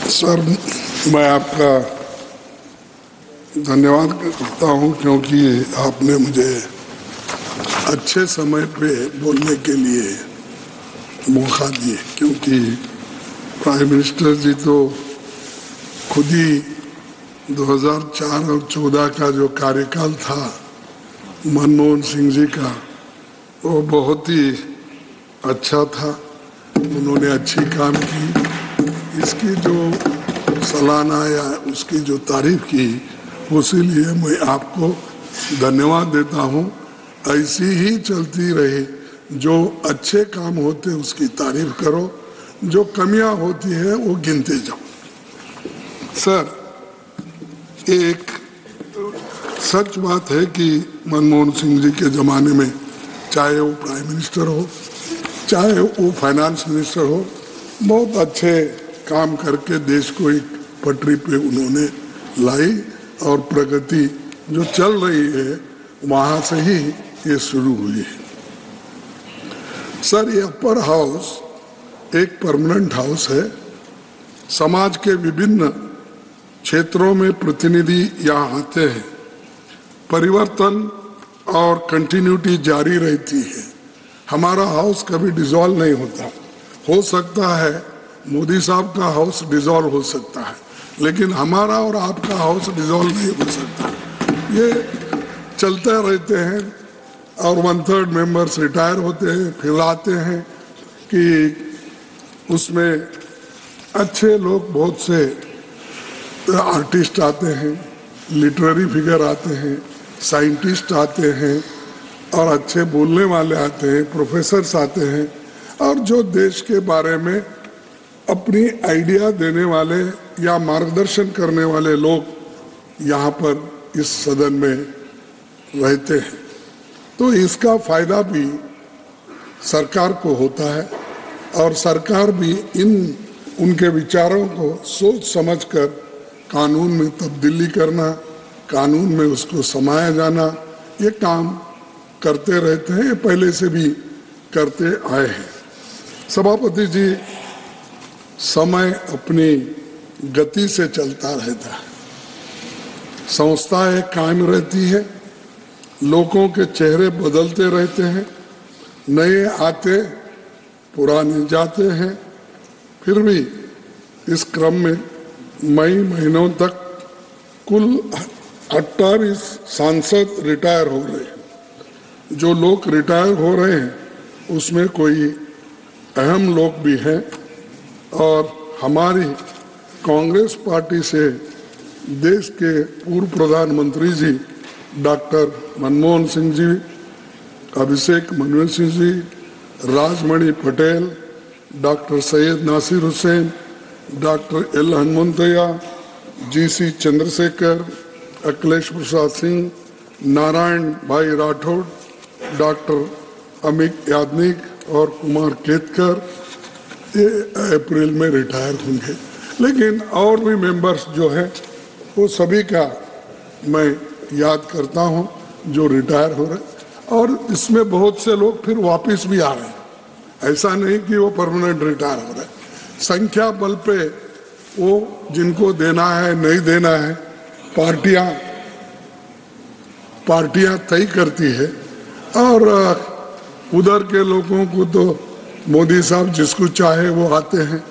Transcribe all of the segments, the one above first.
Sir, मैं आपका धन्यवाद करता हूं क्योंकि आपने मुझे अच्छे समय पे बोलने के लिए मौका दिए, क्योंकि प्राइम मिनिस्टर जी तो खुद ही 2004 और 14 का जो कार्यकाल था मनमोहन सिंह जी का, वो बहुत ही अच्छा था। उन्होंने अच्छी काम की। इसकी जो सालाना या उसकी जो तारीफ की, उसीलिए मैं आपको धन्यवाद देता हूं। ऐसी ही चलती रहे, जो अच्छे काम होते उसकी तारीफ करो, जो कमियां होती है वो गिनते जाओ। सर, एक सच बात है कि मनमोहन सिंह जी के ज़माने में, चाहे वो प्राइम मिनिस्टर हो, चाहे वो फाइनेंस मिनिस्टर हो, बहुत अच्छे काम करके देश को एक पटरी पे उन्होंने लाई और प्रगति जो चल रही है वहाँ से ही ये शुरू हुई है। सर, ये अपर हाउस एक परमानेंट हाउस है। समाज के विभिन्न क्षेत्रों में प्रतिनिधि यहाँ आते हैं। परिवर्तन और कंटिन्यूटी जारी रहती है। हमारा हाउस कभी डिसॉल्व नहीं होता। हो सकता है मोदी साहब का हाउस डिसॉल्व हो सकता है, लेकिन हमारा और आपका हाउस डिसॉल्व नहीं हो सकता। ये चलते रहते हैं और 1/3 मेंबर्स रिटायर होते हैं, फिर आते हैं कि उसमें अच्छे लोग, बहुत से आर्टिस्ट आते हैं, लिटरेरी फिगर आते हैं, साइंटिस्ट आते हैं और अच्छे बोलने वाले आते हैं, प्रोफेसर्स आते हैं, और जो देश के बारे में अपनी आइडिया देने वाले या मार्गदर्शन करने वाले लोग यहाँ पर इस सदन में रहते हैं। तो इसका फायदा भी सरकार को होता है और सरकार भी उनके विचारों को सोच समझकर कानून में तब्दीली करना, कानून में उसको समाया जाना, ये काम करते रहते हैं। ये पहले से भी करते आए हैं। सभापति जी, समय अपनी गति से चलता रहता है। संस्थाएं कायम रहती है, लोगों के चेहरे बदलते रहते हैं, नए आते पुराने जाते हैं। फिर भी इस क्रम में मई महीनों तक कुल 28 सांसद रिटायर हो रहे हैं। जो लोग रिटायर हो रहे हैं उसमें कोई अहम लोग भी हैं, और हमारी कांग्रेस पार्टी से देश के पूर्व प्रधानमंत्री जी doctor Manmohan Singh ji, Abhishek Manu Singh ji, Rajmani Patel, doctor Syed Nasir Hussain, doctor L Hanumanthaiah, GC Chandrashekhar, Akhilesh Prasad Singh, Narayan Bhai Rathod, doctor Amit Yagnik और कुमार केतकर, ये अप्रैल में रिटायर होंगे। लेकिन और भी मेंबर्स जो हैं वो सभी का मैं याद करता हूं जो रिटायर हो रहे हैं, और इसमें बहुत से लोग फिर वापस भी आ रहे हैं। ऐसा नहीं कि वो परमानेंट रिटायर हो रहे हैं। संख्या बल पे वो जिनको देना है नहीं देना है पार्टियां तय करती है, और उधर के लोगों को तो मोदी साहब जिसको चाहे वो आते हैं।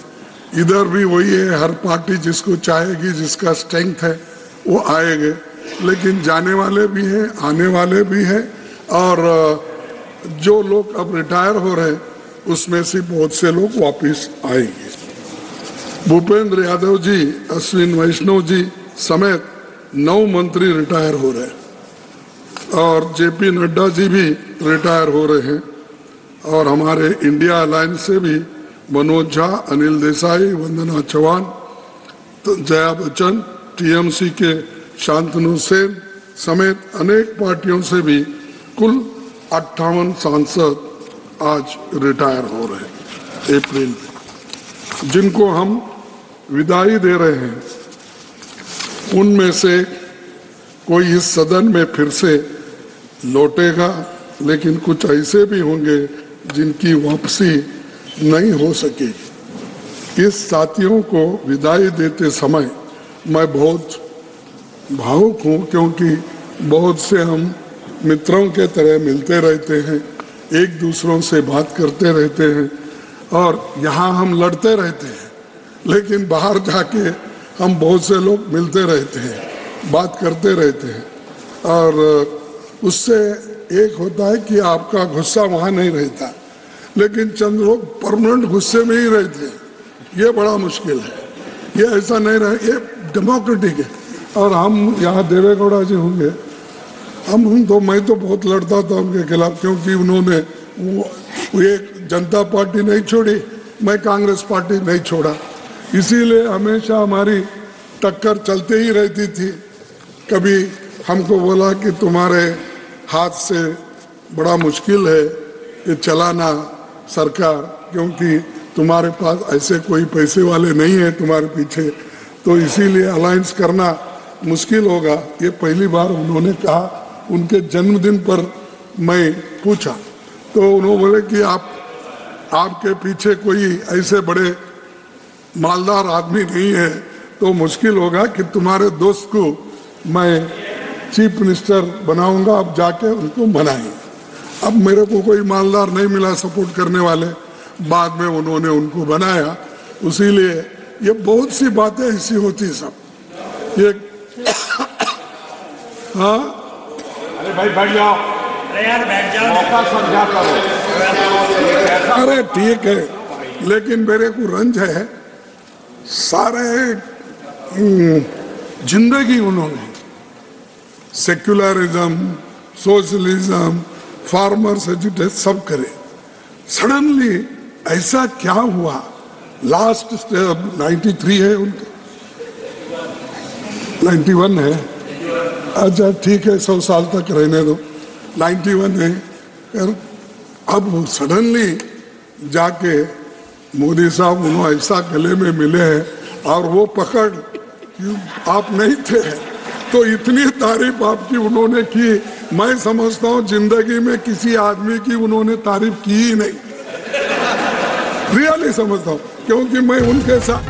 इधर भी वही है, हर पार्टी जिसको चाहेगी, जिसका स्ट्रेंथ है वो आएंगे। लेकिन जाने वाले भी हैं, आने वाले भी हैं, और जो लोग अब रिटायर हो रहे हैं उसमें से बहुत से लोग वापस आएंगे। भूपेंद्र यादव जी, अश्विन वैष्णव जी समेत 9 मंत्री रिटायर हो रहे हैं, और JP नड्डा जी भी रिटायर हो रहे हैं, और हमारे इंडिया अलायंस से भी मनोज झा, अनिल देसाई, वंदना चौहान, जया बच्चन, TMC के शांतनु सेन समेत अनेक पार्टियों से भी कुल 58 सांसद आज रिटायर हो रहे हैं अप्रैल में, जिनको हम विदाई दे रहे हैं। उनमें से कोई इस सदन में फिर से लौटेगा, लेकिन कुछ ऐसे भी होंगे जिनकी वापसी नहीं हो सकेगी। इस साथियों को विदाई देते समय मैं बहुत भावुक हूँ, क्योंकि बहुत से हम मित्रों के तरह मिलते रहते हैं, एक दूसरों से बात करते रहते हैं और यहाँ हम लड़ते रहते हैं, लेकिन बाहर जाके हम बहुत से लोग मिलते रहते हैं, बात करते रहते हैं और उससे एक होता है कि आपका गुस्सा वहाँ नहीं रहता, लेकिन चंद लोग परमानेंट गुस्से में ही रहते हैं। ये बड़ा मुश्किल है, ये ऐसा नहीं रहे, ये डेमोक्रेटिक है। और हम यहाँ देवेगौड़ा जी होंगे, हम तो मैं तो बहुत लड़ता था उनके खिलाफ, क्योंकि उन्होंने वो एक जनता पार्टी नहीं छोड़ी, मैं कांग्रेस पार्टी नहीं छोड़ा, इसीलिए हमेशा हमारी टक्कर चलते ही रहती थी। कभी हमको बोला कि तुम्हारे हाथ से बड़ा मुश्किल है ये चलाना सरकार, क्योंकि तुम्हारे पास ऐसे कोई पैसे वाले नहीं है तुम्हारे पीछे, तो इसीलिए अलायंस करना मुश्किल होगा। ये पहली बार उन्होंने कहा, उनके जन्मदिन पर मैं पूछा तो उन्होंने बोले कि आपके पीछे कोई ऐसे बड़े मालदार आदमी नहीं है, तो मुश्किल होगा कि तुम्हारे दोस्त को मैं चीफ मिनिस्टर बनाऊंगा, आप जाके उनको बनाएंगे। अब मेरे को कोई मालदार नहीं मिला सपोर्ट करने वाले, बाद में उन्होंने उनको बनाया। इसीलिए ये बहुत सी बातें ऐसी होती सब ये हाँ, अरे भाई बैठ जाओ, अरे यार बैठ जाओ, मौका समझा करो। अरे ठीक है, लेकिन मेरे को रंज है, सारे जिंदगी उन्होंने सेक्युलरिज्म, सोशलिज्म, फार्मर्स एजुटेशन सब करे। सडनली ऐसा क्या हुआ? लास्ट 93 है उनके, 91 है, अच्छा ठीक है 100 साल तक रहने दो, 91 है। अब सडनली जाके मोदी साहब उन्होंने ऐसा गले में मिले हैं और वो पकड़ कि आप नहीं थे, तो इतनी तारीफ आपकी उन्होंने की, मैं समझता हूँ जिंदगी में किसी आदमी की उन्होंने तारीफ की ही नहीं, रियली समझता हूँ, क्योंकि मैं उनके साथ